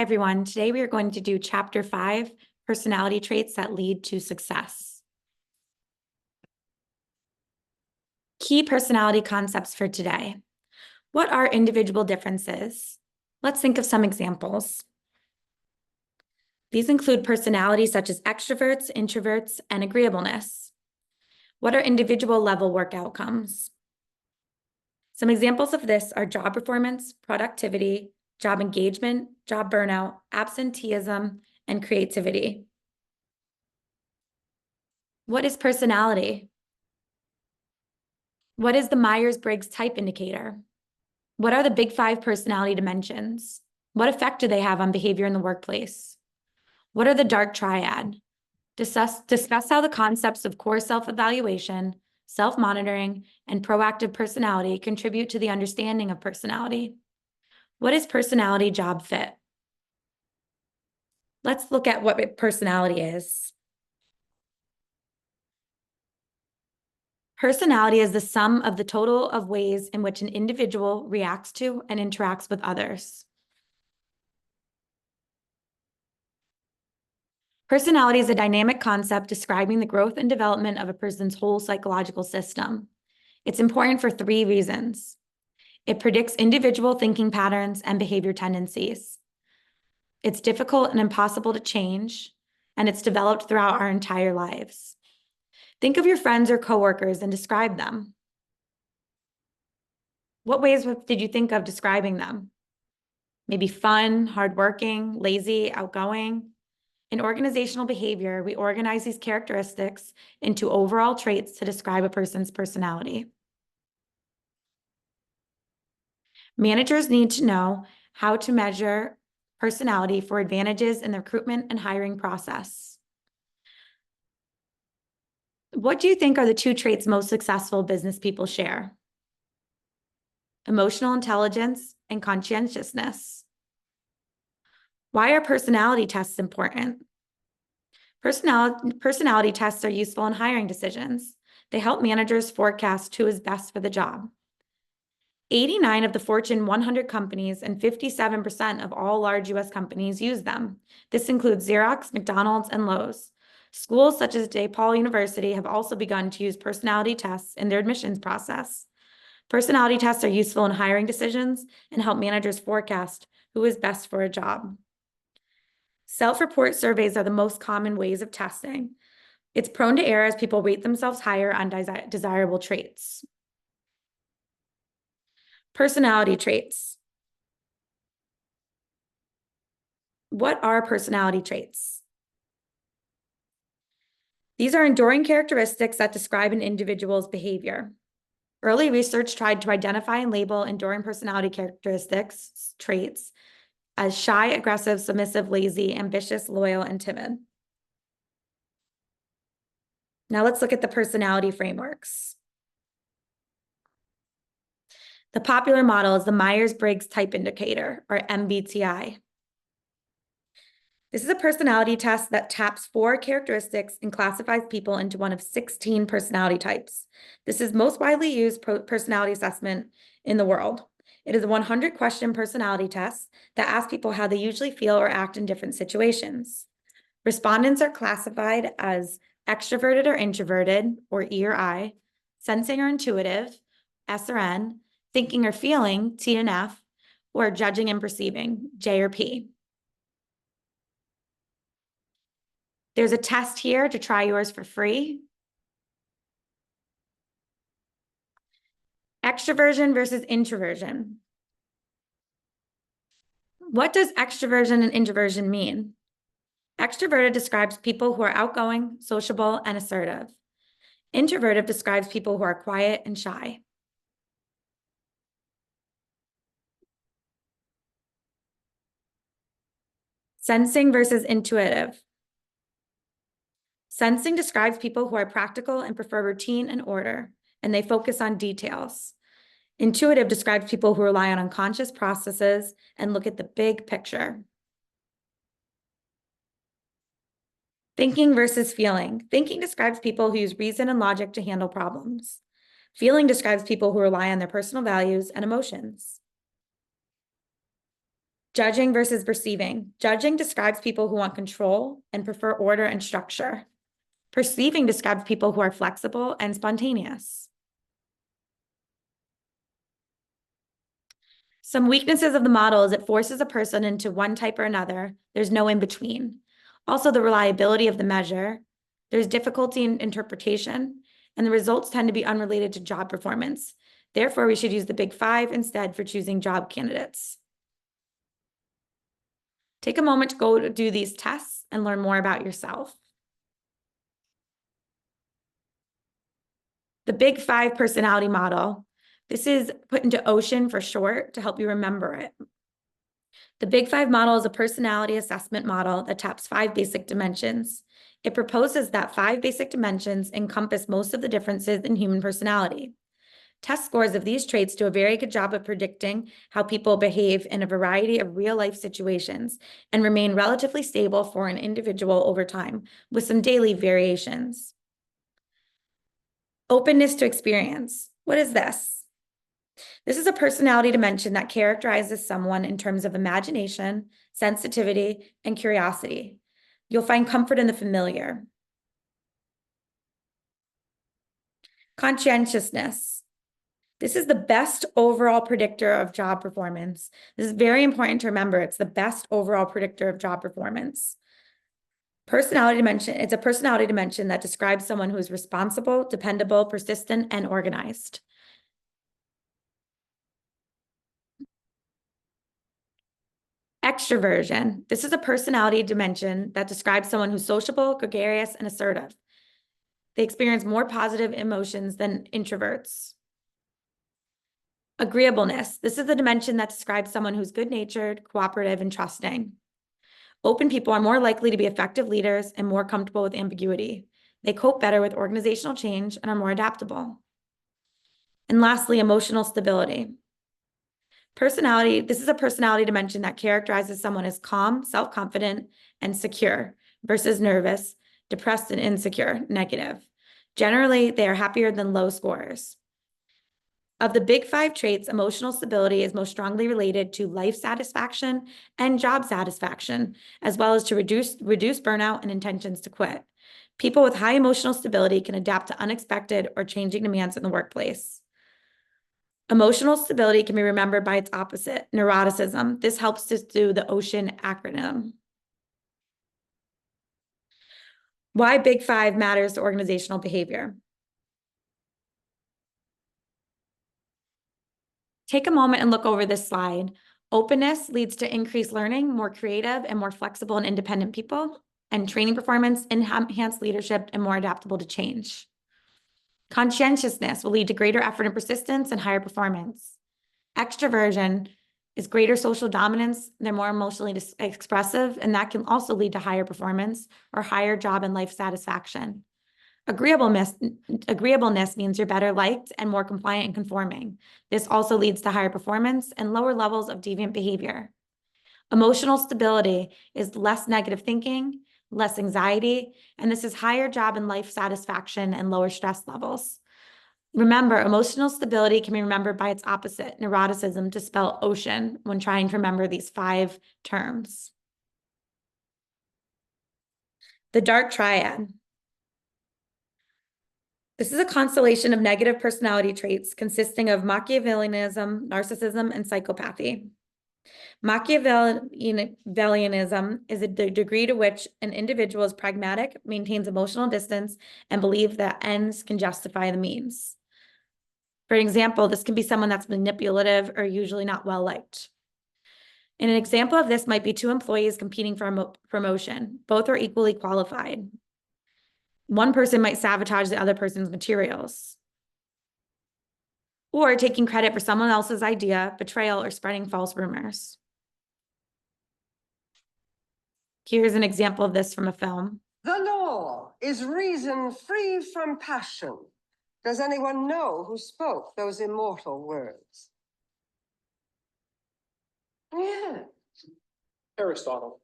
Hi, everyone. Today we are going to do Chapter 5, Personality Traits that Lead to Success. Key personality concepts for today. What are individual differences? Let's think of some examples. These include personalities such as extroverts, introverts, and agreeableness. What are individual level work outcomes? Some examples of this are job performance, productivity, job engagement, job burnout, absenteeism, and creativity. What is personality? What is the Myers-Briggs Type Indicator? What are the big 5 personality dimensions? What effect do they have on behavior in the workplace? What are the dark triad? Discuss how the concepts of core self-evaluation, self-monitoring, and proactive personality contribute to the understanding of personality. What is personality job fit? Let's look at what personality is. Personality is the sum of the total of ways in which an individual reacts to and interacts with others. Personality is a dynamic concept describing the growth and development of a person's whole psychological system. It's important for 3 reasons. It predicts individual thinking patterns and behavior tendencies. It's difficult and impossible to change, and it's developed throughout our entire lives. Think of your friends or coworkers and describe them. What ways did you think of describing them? Maybe fun, hardworking, lazy, outgoing. In organizational behavior, we organize these characteristics into overall traits to describe a person's personality. Managers need to know how to measure personality for advantages in the recruitment and hiring process. What do you think are the 2 traits most successful business people share? Emotional intelligence and conscientiousness. Why are personality tests important? Personality tests are useful in hiring decisions. They help managers forecast who is best for the job. 89 of the Fortune 100 companies and 57% of all large US companies use them. This includes Xerox, McDonald's, and Lowe's. Schools such as DePaul University have also begun to use personality tests in their admissions process. Personality tests are useful in hiring decisions and help managers forecast who is best for a job. Self-report surveys are the most common ways of testing. It's prone to error as people rate themselves higher on desirable traits. Personality traits. What are personality traits? These are enduring characteristics that describe an individual's behavior. Early research tried to identify and label enduring personality characteristics, traits, as shy, aggressive, submissive, lazy, ambitious, loyal, and timid. Now let's look at the personality frameworks. The popular model is the Myers-Briggs Type Indicator, or MBTI. This is a personality test that taps 4 characteristics and classifies people into one of 16 personality types. This is most widely used personality assessment in the world. It is a 100-question personality test that asks people how they usually feel or act in different situations. Respondents are classified as extroverted or introverted, or E or I, sensing or intuitive, S or N, thinking or feeling, T and F, or judging and perceiving, J or P. There's a test here to try yours for free. Extroversion versus introversion. What does extroversion and introversion mean? Extroverted describes people who are outgoing, sociable, and assertive. Introverted describes people who are quiet and shy. Sensing versus intuitive. Sensing describes people who are practical and prefer routine and order, and they focus on details. Intuitive describes people who rely on unconscious processes and look at the big picture. Thinking versus feeling. Thinking describes people who use reason and logic to handle problems. Feeling describes people who rely on their personal values and emotions. Judging versus perceiving. Judging describes people who want control and prefer order and structure. Perceiving describes people who are flexible and spontaneous. Some weaknesses of the model is it forces a person into one type or another. There's no in between. Also, the reliability of the measure. There's difficulty in interpretation, and the results tend to be unrelated to job performance. Therefore, we should use the Big Five instead for choosing job candidates. Take a moment to go do these tests and learn more about yourself. The Big Five personality model. This is put into OCEAN for short to help you remember it. The Big Five model is a personality assessment model that taps 5 basic dimensions. It proposes that 5 basic dimensions encompass most of the differences in human personality. Test scores of these traits do a very good job of predicting how people behave in a variety of real-life situations and remain relatively stable for an individual over time, with some daily variations. Openness to experience. What is this? This is a personality dimension that characterizes someone in terms of imagination, sensitivity, and curiosity. You'll find comfort in the familiar. Conscientiousness. This is the best overall predictor of job performance. This is very important to remember. It's the best overall predictor of job performance. Personality dimension, it's a personality dimension that describes someone who is responsible, dependable, persistent, and organized. Extroversion. This is a personality dimension that describes someone who's sociable, gregarious, and assertive. They experience more positive emotions than introverts. Agreeableness. This is the dimension that describes someone who's good-natured, cooperative, and trusting. Open people are more likely to be effective leaders and more comfortable with ambiguity. They cope better with organizational change and are more adaptable. And lastly, emotional stability. Personality, this is a personality dimension that characterizes someone as calm, self-confident, and secure versus nervous, depressed, and insecure, negative. Generally, they are happier than low scorers. Of the Big Five traits, emotional stability is most strongly related to life satisfaction and job satisfaction, as well as to reduce burnout and intentions to quit. People with high emotional stability can adapt to unexpected or changing demands in the workplace. Emotional stability can be remembered by its opposite, neuroticism. This helps us do the OCEAN acronym. Why Big Five matters to organizational behavior. Take a moment and look over this slide. Openness leads to increased learning, more creative and more flexible and independent people, and training performance, enhanced leadership, and more adaptable to change. Conscientiousness will lead to greater effort and persistence and higher performance. Extroversion is greater social dominance. They're more emotionally expressive, and that can also lead to higher performance or higher job and life satisfaction. Agreeableness means you're better liked and more compliant and conforming. This also leads to higher performance and lower levels of deviant behavior. Emotional stability is less negative thinking, less anxiety, and this is higher job and life satisfaction and lower stress levels. Remember, emotional stability can be remembered by its opposite, neuroticism, to spell OCEAN when trying to remember these 5 terms. The dark triad. This is a constellation of negative personality traits consisting of Machiavellianism, narcissism, and psychopathy. Machiavellianism is the degree to which an individual is pragmatic, maintains emotional distance, and believes that ends can justify the means. For example, this can be someone that's manipulative or usually not well liked. And an example of this might be 2 employees competing for a promotion. Both are equally qualified. One person might sabotage the other person's materials. Or taking credit for someone else's idea, betrayal, or spreading false rumors. Here's an example of this from a film. The law is reason free from passion. Does anyone know who spoke those immortal words? Yeah. Aristotle.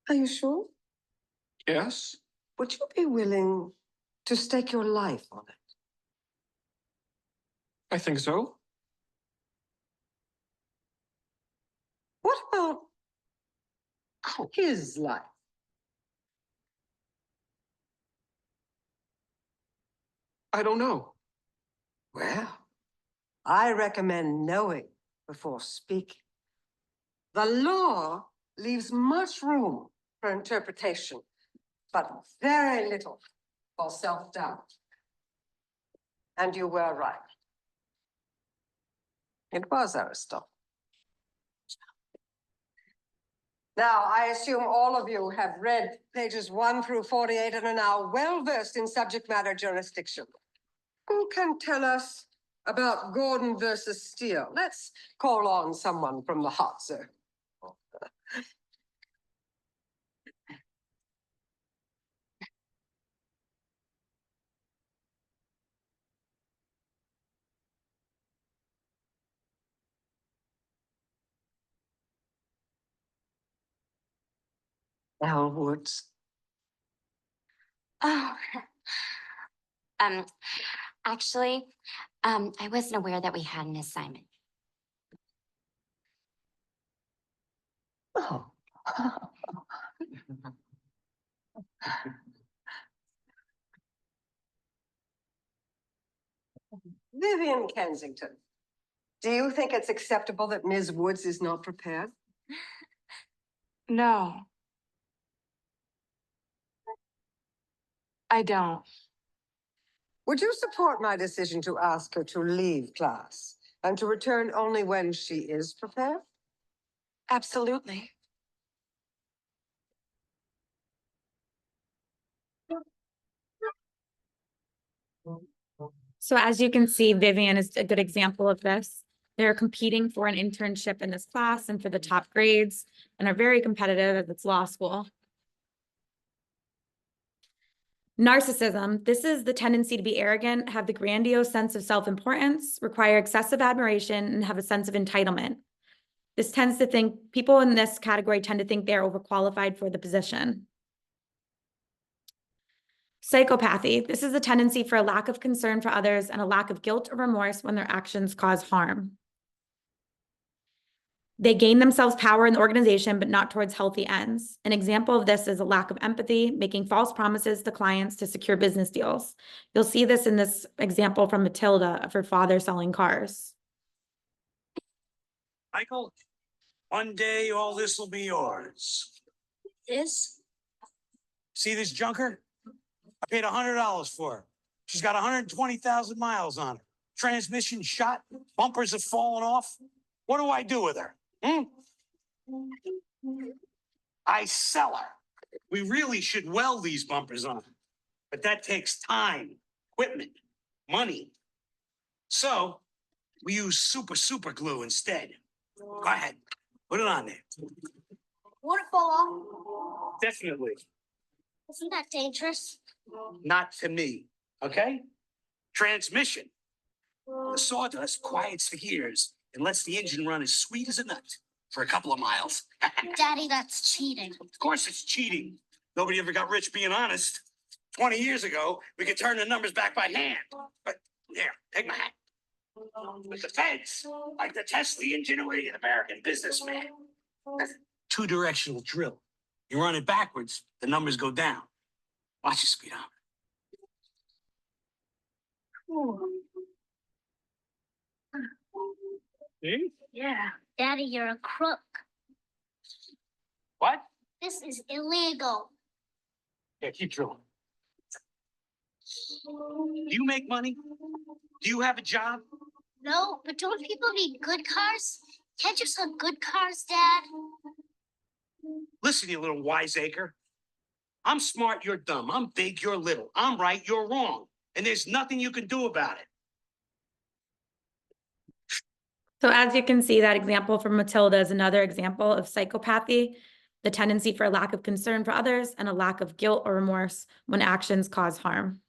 Are you sure? Yes. Would you be willing to stake your life on it? I think so. What about his life? I don't know. Well, I recommend knowing before speaking. The law leaves much room for interpretation, but very little for self-doubt. And you were right. It was Aristotle. Now, I assume all of you have read pages 1 through 48 and are now well-versed in subject matter jurisdiction. Who can tell us about Gordon versus Steele? Let's call on someone from the hot zone. Al Woods. Oh, actually, I wasn't aware that we had an assignment. Oh. Vivian Kensington, do you think it's acceptable that Ms. Woods is not prepared? No. I don't. Would you support my decision to ask her to leave class and to return only when she is prepared? Absolutely. So as you can see, Vivian is a good example of this. They're competing for an internship in this class and for the top grades and are very competitive as it's law school. Narcissism. This is the tendency to be arrogant, have the grandiose sense of self-importance, require excessive admiration, and have a sense of entitlement. This tends to think, people in this category tend to think they're overqualified for the position. Psychopathy. This is a tendency for a lack of concern for others and a lack of guilt or remorse when their actions cause harm. They gain themselves power in the organization, but not towards healthy ends. An example of this is a lack of empathy, making false promises to clients to secure business deals. You'll see this in this example from Matilda of her father selling cars. Michael, one day all this will be yours. This? See this junker? I paid $100 for her. She's got 120,000 miles on her. Transmission shot, bumpers have fallen off. What do I do with her? I sell her. We really should weld these bumpers on, but that takes time, equipment, money. So we use super glue instead. Go ahead, put it on there. Would it fall off? Definitely Isn't that dangerous? not to me, okay? Transmission. The sawdust quiets the gears and lets the engine run as sweet as a nut for a couple of miles. Daddy, that's cheating. Of course it's cheating. Nobody ever got rich being honest. 20 years ago, we could turn the numbers back by hand. But here, take my hat. But the feds like to test the ingenuity of the American businessman. Two-directional drill. You run it backwards, the numbers go down. Watch your speedometer. See? Yeah. Daddy, you're a crook. What? This is illegal. Yeah, keep drilling. Do you make money? Do you have a job? No, but don't people need good cars? Can't you sell good cars, Dad? Listen, you little wiseacre. I'm smart, you're dumb. I'm big, you're little. I'm right, you're wrong. And there's nothing you can do about it. So as you can see, that example from Matilda is another example of psychopathy, the tendency for a lack of concern for others and a lack of guilt or remorse when actions cause harm.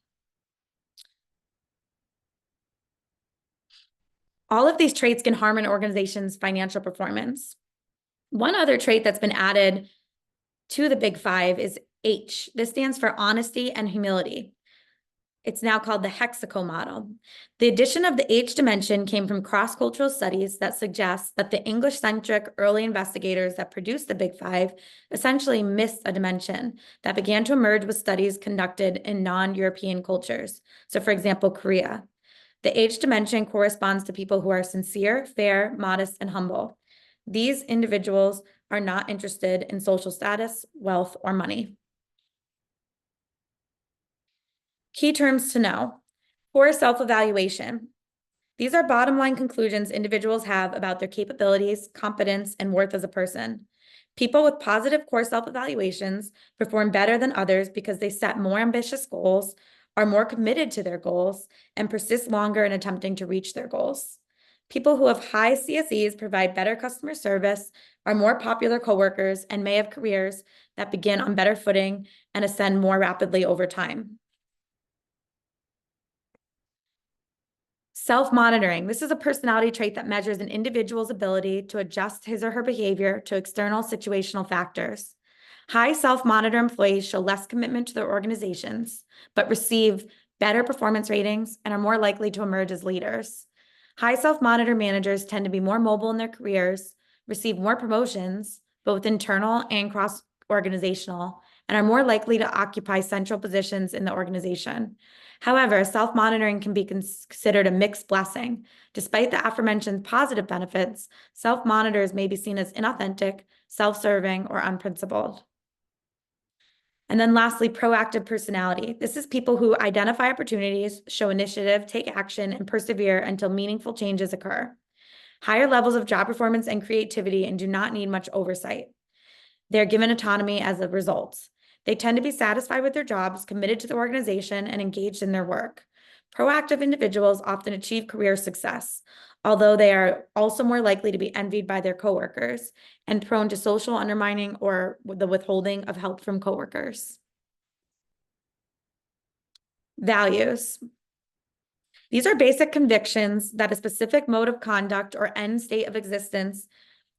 All of these traits can harm an organization's financial performance. One other trait that's been added to the Big Five is H. This stands for honesty and humility. It's now called the Hexaco model. The addition of the age dimension came from cross-cultural studies that suggest that the English-centric early investigators that produced the Big Five essentially missed a dimension that began to emerge with studies conducted in non-European cultures. So for example, Korea. The age dimension corresponds to people who are sincere, fair, modest, and humble. These individuals are not interested in social status, wealth, or money. Key terms to know. Core self-evaluation. These are bottom line conclusions individuals have about their capabilities, competence, and worth as a person. People with positive core self-evaluations perform better than others because they set more ambitious goals, are more committed to their goals, and persist longer in attempting to reach their goals. People who have high CSEs provide better customer service, are more popular coworkers, and may have careers that begin on better footing and ascend more rapidly over time. Self-monitoring. This is a personality trait that measures an individual's ability to adjust his or her behavior to external situational factors. High self-monitor employees show less commitment to their organizations, but receive better performance ratings and are more likely to emerge as leaders. High self-monitor managers tend to be more mobile in their careers, receive more promotions, both internal and cross-organizational, and are more likely to occupy central positions in the organization. However, self-monitoring can be considered a mixed blessing. Despite the aforementioned positive benefits, self-monitors may be seen as inauthentic, self-serving, or unprincipled. And then lastly, proactive personality. This is people who identify opportunities, show initiative, take action, and persevere until meaningful changes occur. Higher levels of job performance and creativity and do not need much oversight. They're given autonomy as a result. They tend to be satisfied with their jobs, committed to the organization, and engaged in their work. Proactive individuals often achieve career success, although they are also more likely to be envied by their coworkers and prone to social undermining or the withholding of help from coworkers. Values. These are basic convictions that a specific mode of conduct or end state of existence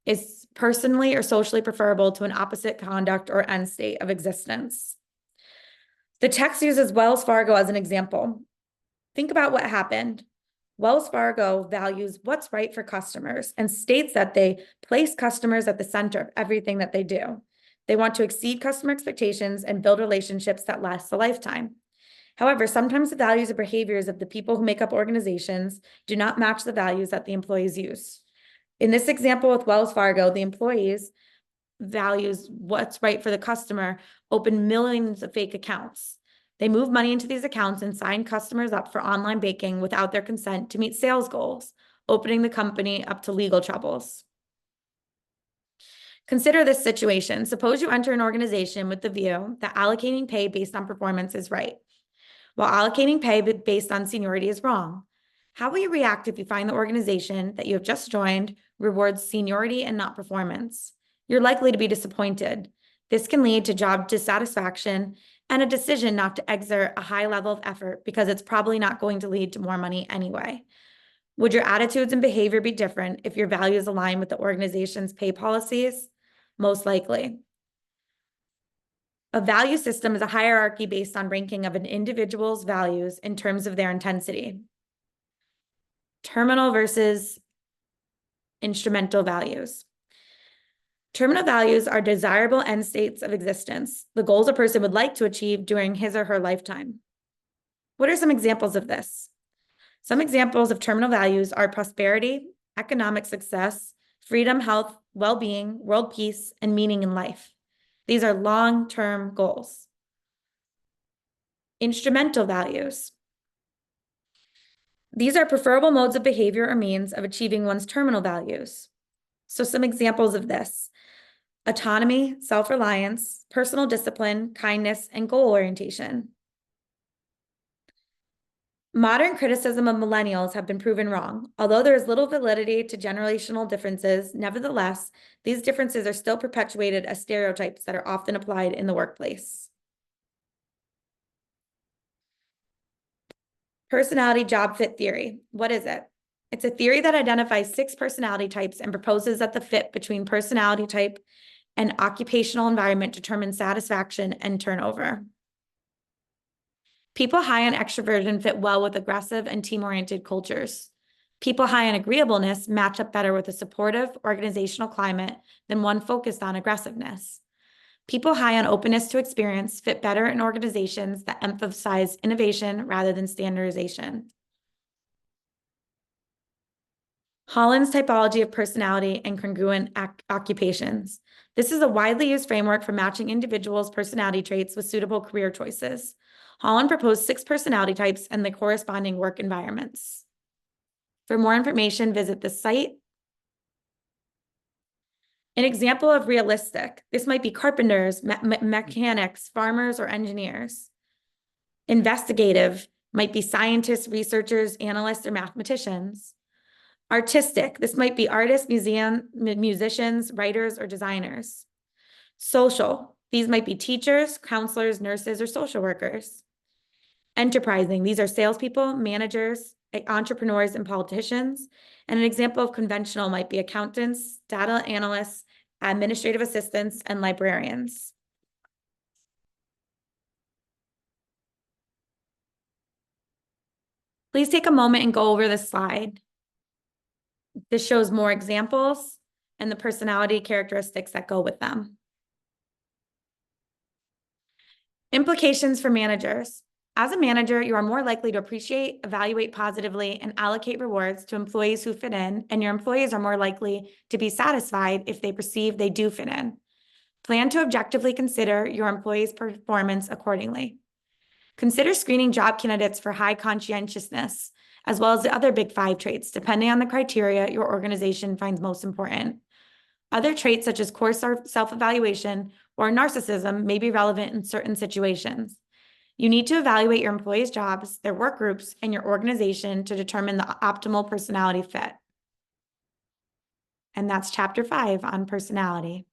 is personally or socially preferable to an opposite conduct or end state of existence. The text uses Wells Fargo as an example. Think about what happened. Wells Fargo values what's right for customers and states that they place customers at the center of everything that they do. They want to exceed customer expectations and build relationships that last a lifetime. However, sometimes the values or behaviors of the people who make up organizations do not match the values that the employees use. In this example with Wells Fargo, the employees values what's right for the customer, open millions of fake accounts. They move money into these accounts and sign customers up for online banking without their consent to meet sales goals, opening the company up to legal troubles. Consider this situation. Suppose you enter an organization with the view that allocating pay based on performance is right, while allocating pay based on seniority is wrong. How will you react if you find the organization that you have just joined rewards seniority and not performance? You're likely to be disappointed. This can lead to job dissatisfaction and a decision not to exert a high level of effort because it's probably not going to lead to more money anyway. Would your attitudes and behavior be different if your values align with the organization's pay policies? Most likely. A value system is a hierarchy based on ranking of an individual's values in terms of their intensity. Terminal versus instrumental values. Terminal values are desirable end states of existence, the goals a person would like to achieve during his or her lifetime. What are some examples of this? Some examples of terminal values are prosperity, economic success, freedom, health, well-being, world peace, and meaning in life. These are long-term goals. Instrumental values. These are preferable modes of behavior or means of achieving one's terminal values. So some examples of this: autonomy, self-reliance, personal discipline, kindness, and goal orientation. Modern criticism of millennials have been proven wrong. Although there is little validity to generational differences, nevertheless, these differences are still perpetuated as stereotypes that are often applied in the workplace. Personality job fit theory. What is it? It's a theory that identifies 6 personality types and proposes that the fit between personality type and occupational environment determines satisfaction and turnover. People high on extroversion fit well with aggressive and team-oriented cultures. People high on agreeableness match up better with a supportive organizational climate than one focused on aggressiveness. People high on openness to experience fit better in organizations that emphasize innovation rather than standardization. Holland's typology of personality and congruent occupations. This is a widely used framework for matching individuals' personality traits with suitable career choices. Holland proposed 6 personality types and the corresponding work environments. For more information, visit the site. An example of realistic, this might be carpenters, mechanics, farmers, or engineers. Investigative might be scientists, researchers, analysts, or mathematicians. Artistic, this might be artists, musicians, writers, or designers. Social, these might be teachers, counselors, nurses, or social workers. Enterprising, these are salespeople, managers, entrepreneurs, and politicians. And an example of conventional might be accountants, data analysts, administrative assistants, and librarians. Please take a moment and go over this slide. This shows more examples and the personality characteristics that go with them. Implications for managers. As a manager, you are more likely to appreciate, evaluate positively, and allocate rewards to employees who fit in, and your employees are more likely to be satisfied if they perceive they do fit in. Plan to objectively consider your employees' performance accordingly. Consider screening job candidates for high conscientiousness, as well as the other big 5 traits, depending on the criteria your organization finds most important. Other traits such as core self-evaluation or narcissism may be relevant in certain situations. You need to evaluate your employees' jobs, their work groups, and your organization to determine the optimal personality fit. And that's chapter 5 on personality.